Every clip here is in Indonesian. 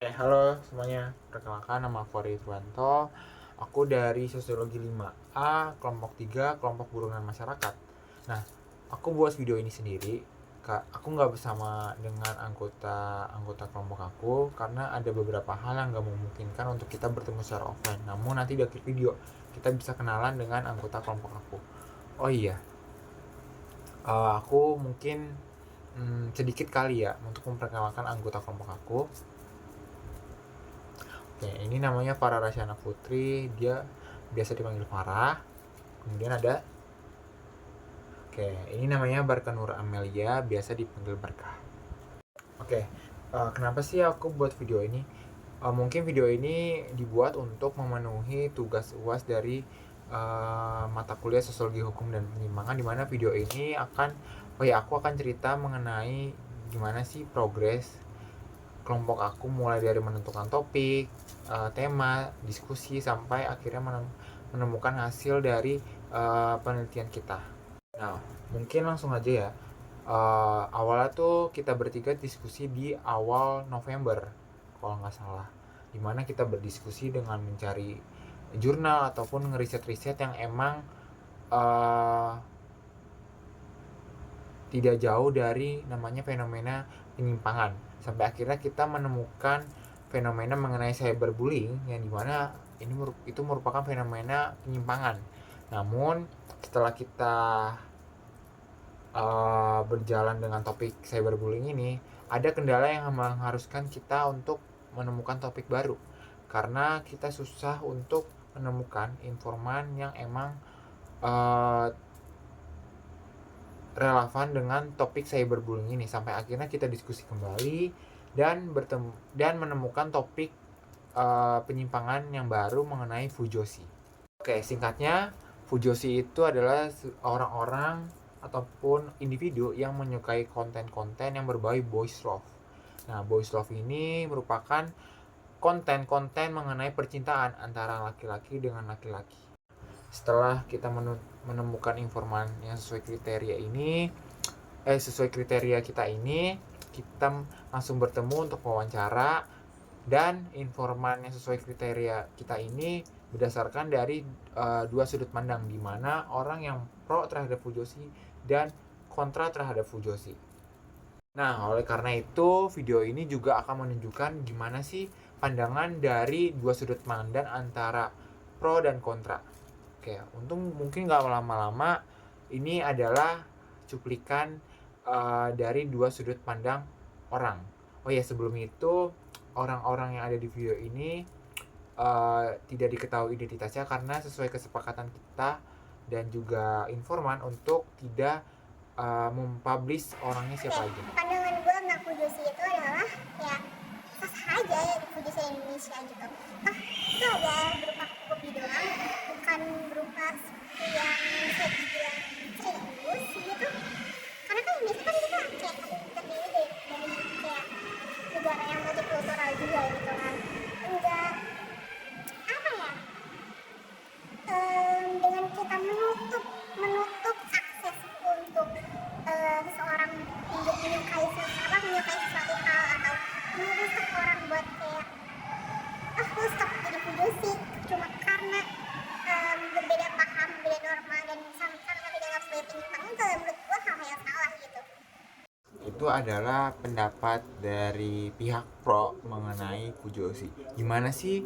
Halo semuanya. Perkenalkan, nama aku Ridwanto. Aku dari Sosiologi 5A, kelompok 3, kelompok buronan masyarakat. Nah, aku buat video ini sendiri. Aku nggak bersama dengan anggota kelompok aku karena ada beberapa hal yang nggak memungkinkan untuk kita bertemu secara offline. Namun nanti di akhir video kita bisa kenalan dengan anggota kelompok aku. Oh iya, aku mungkin sedikit kali ya untuk memperkenalkan anggota kelompok aku. Oke, ini namanya Farah Rasyana Putri. Dia biasa dipanggil Farah. Kemudian ada, oke, ini namanya Barka Nur Amelia, biasa dipanggil Barka. Oke, kenapa sih aku buat video ini? Mungkin video ini dibuat untuk memenuhi tugas UAS dari mata kuliah Sosiologi Hukum dan Penyimpangan, dimana video ini aku akan cerita mengenai gimana sih progres kelompok aku mulai dari menentukan topik, tema, diskusi sampai akhirnya menemukan hasil dari penelitian kita. Nah, mungkin langsung aja ya. Awalnya tuh kita bertiga diskusi di awal November, kalau nggak salah. Dimana kita berdiskusi dengan mencari jurnal ataupun ngeriset-riset yang emang uh, tidak jauh dari namanya fenomena penyimpangan, sampai akhirnya kita menemukan fenomena mengenai cyberbullying yang dimana itu merupakan fenomena penyimpangan. Namun setelah kita berjalan dengan topik cyberbullying ini, ada kendala yang mengharuskan kita untuk menemukan topik baru karena kita susah untuk menemukan informan yang emang uh, relevan dengan topik cyberbullying ini, sampai akhirnya kita diskusi kembali dan menemukan topik penyimpangan yang baru mengenai Fujoshi. Oke, singkatnya Fujoshi itu adalah orang-orang ataupun individu yang menyukai konten-konten yang berbau boys love. Nah, boys love ini merupakan konten-konten mengenai percintaan antara laki-laki dengan laki-laki. Setelah kita menemukan informan yang sesuai kriteria kita ini, kita langsung bertemu untuk wawancara, dan informan yang sesuai kriteria kita ini berdasarkan dari dua sudut pandang, di mana orang yang pro terhadap Fujoshi dan kontra terhadap Fujoshi. Nah, oleh karena itu video ini juga akan menunjukkan gimana sih pandangan dari dua sudut pandang antara pro dan kontra. Oke, untung mungkin nggak lama-lama, ini adalah cuplikan dari dua sudut pandang orang. Oh ya, sebelum itu orang-orang yang ada di video ini tidak diketahui identitasnya karena sesuai kesepakatan kita dan juga informan untuk tidak mempublish orangnya siapa aja. Pandangan gue tentang Fujoshi itu adalah ya sah aja ya di Fujoshi Indonesia gitu. Itu ada berupa kopi doang, bukan berupa yang bisa dibilang serius gitu. Karena kan Indonesia kan kita kayak terdiri dari kayak negara yang multikultural juga gitu kan. Enggak apa ya, dengan kita menutup akses untuk seseorang untuk menyukai sesuatu hal atau menutup orang buat kayak lu stop jadi Fujoshi cuma karena berbeda paham, berbeda norma dan sama-sama dianggap sebagai penyimpangan, itu menurut gua hal yang salah gitu. Itu adalah pendapat dari pihak pro mengenai Fujoshi. Gimana sih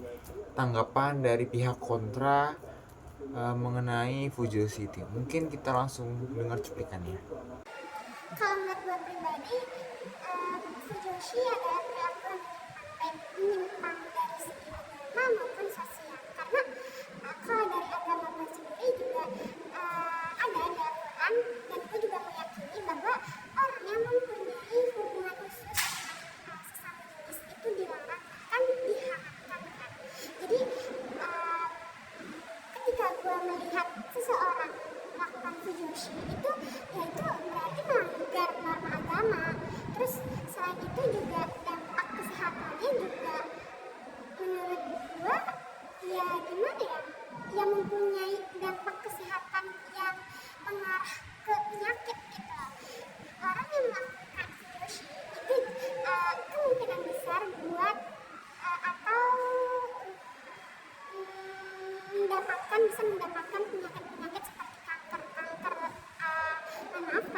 tanggapan dari pihak kontra mengenai Fujoshi itu? Mungkin kita langsung dengar cuplikannya. Kalau menurut gue pribadi, Fujoshi adalah perilaku yang menyimpang dari segi agama maupun sosial. Karena kalau dari agama gue sendiri juga ada di Al-Quran, dan gue juga meyakini bahwa orang yang mempunyai hubungan khusus dengan sesama jenis itu dilarang, kan diharamkan kan. Jadi ketika gue melihat seseorang melakukan Fujoshi itu, ya itu berarti melanggar norma agama. Terus selain itu juga dampak kesehatannya juga menurut gue ya gimana ya, ya mempunyai dampak kesehatan yang mengarah ke penyakit gitu. Orang yang melakukan Fujoshi itu kemungkinan besar buat bisa mendapatkan penyakit-penyakit seperti kanker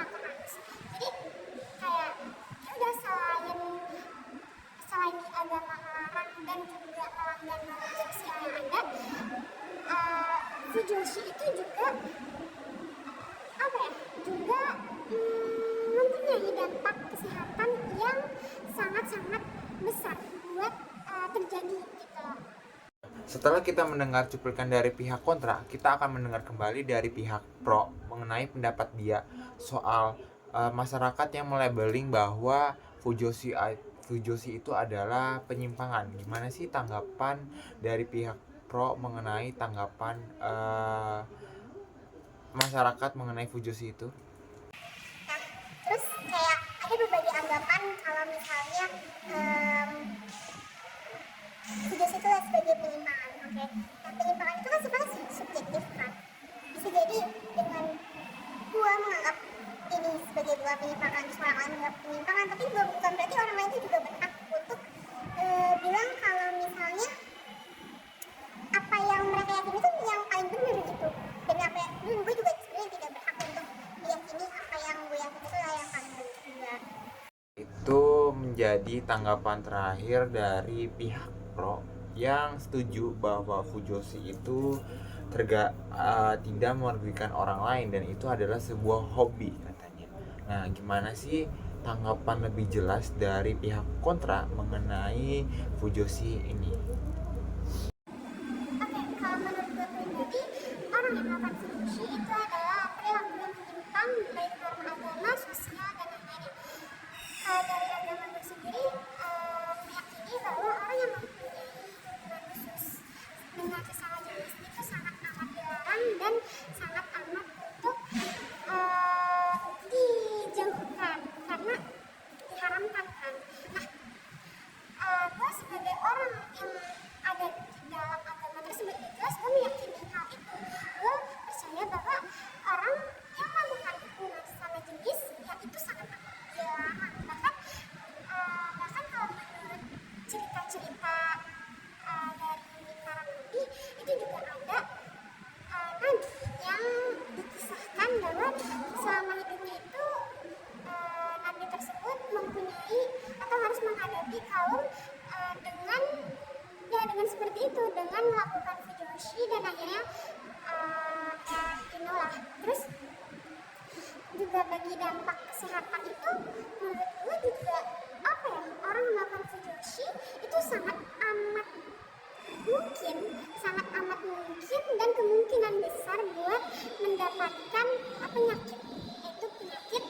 anus. Jadi kayak ya udah, selain di agama melarang dan juga melanggar norma sosial yang ada, fujoshi itu juga apa ya, juga mempunyai dampak kesehatan yang sangat-sangat besar buat terjadi gitu. Setelah kita mendengar cuplikan dari pihak kontra, kita akan mendengar kembali dari pihak pro mengenai pendapat dia soal masyarakat yang melabeling bahwa fujoshi itu adalah penyimpangan. Gimana sih tanggapan dari pihak pro mengenai tanggapan masyarakat mengenai fujoshi itu? Nah, terus kayak ada berbagai anggapan kalau misalnya fujoshi itu sebagai penyimpangan. Oke. Nah, penyimpangan itu kan sifatnya subjektif kan. Bisa jadi dengan gua menganggap ini sebagai dua penyimpangan, seorang orang menganggap penyimpangan, tapi bukan berarti orang lain itu juga berhak untuk bilang kalau misalnya apa yang mereka yakini itu yang paling benar gitu. Dan apa yang gue juga sebenarnya tidak berhak untuk meyakini apa yang gue yakini itu yang paling benar juga. Itu menjadi tanggapan terakhir dari pihak pro yang setuju bahwa fujoshi itu tidak merugikan orang lain dan itu adalah sebuah hobi katanya. Nah, gimana sih tanggapan lebih jelas dari pihak kontra mengenai fujoshi ini? Oke, kalau menurut gue pribadi, orang yang melakukan fujoshi itu adalah perilaku yang menyimpang baik norma agama, sosial, dan lain-lainnya. Dari agama gue sendiri meyakini bahwa orang yang mempunyai hubungan khusus dengan sesama jenis itu sangat amat dilarang dan sangat amat untuk dijauhkan karena diharamkan kan. Nah, gue sebagai orang yang ada di dalam agama tersebut, jelas gue meyakini hal itu. Gue percaya bahwa orang yang melakukan hubungan sesama jenis ya itu sangat amat dilarang. Bahkan kalau menurut cerita-cerita dari para nabi itu juga ada nabi yang dikisahkan bahwa selama hidupnya itu nabi tersebut mempunyai atau harus menghadapi kaum dengan seperti itu, dengan melakukan fujoshi dan akhirnya inilah. Terus juga bagi dampak kesehatan itu menurut gue juga apa ya, orang melakukan fujoshi itu sangat amat mungkin dan kemungkinan besar buat mendapatkan penyakit, yaitu penyakit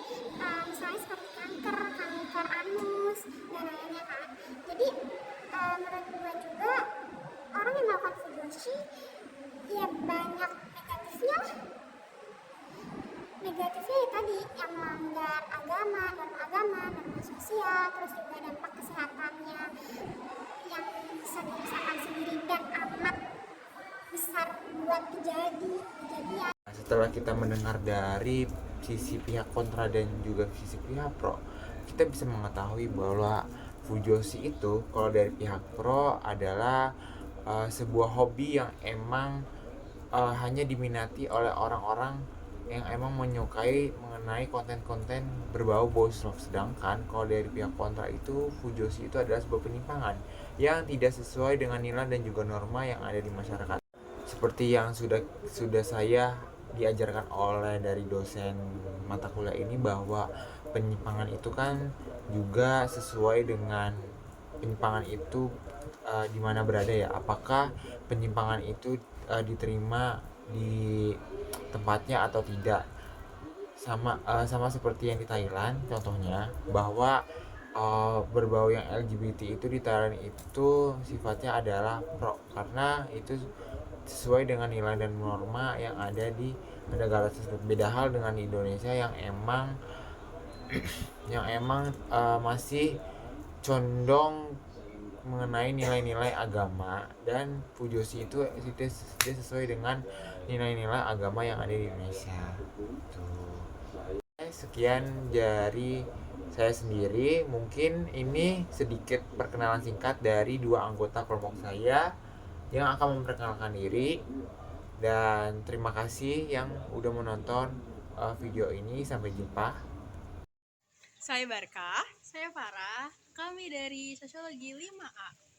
misalnya seperti kanker anus dan lainnya kan. Jadi menurut gue juga orang yang melakukan fujoshi ya banyak negatifnya ya tadi, yang melanggar norma sosial, terus juga dampak kesehatannya yang bisa dirasakan sendiri dan amat besar buat kejadian. Setelah kita mendengar dari sisi pihak kontra dan juga sisi pihak pro, kita bisa mengetahui bahwa fujoshi itu kalau dari pihak pro adalah sebuah hobi yang emang hanya diminati oleh orang-orang yang emang menyukai mengenai konten-konten berbau boys love. Sedangkan kalau dari pihak kontra itu, fujoshi itu adalah sebuah penyimpangan yang tidak sesuai dengan nilai dan juga norma yang ada di masyarakat. Seperti yang sudah saya diajarkan oleh dari dosen mata kuliah ini, bahwa penyimpangan itu kan juga sesuai dengan penyimpangan itu di mana berada ya. Apakah penyimpangan itu diterima di tempatnya atau tidak. Sama seperti yang di Thailand contohnya, bahwa berbau yang LGBT itu di Thailand itu sifatnya adalah pro karena itu sesuai dengan nilai dan norma yang ada di negara tersebut. Beda hal dengan di Indonesia yang emang masih condong mengenai nilai-nilai agama, dan fujoshi itu tidak sesuai dengan nilai-nilai agama yang ada di Indonesia. Sekian dari saya sendiri. Mungkin ini sedikit perkenalan singkat dari dua anggota kelompok saya yang akan memperkenalkan diri. Dan terima kasih yang udah menonton video ini. Sampai jumpa. Saya Barkah. Saya Farah. Kami dari Sosiologi 5A.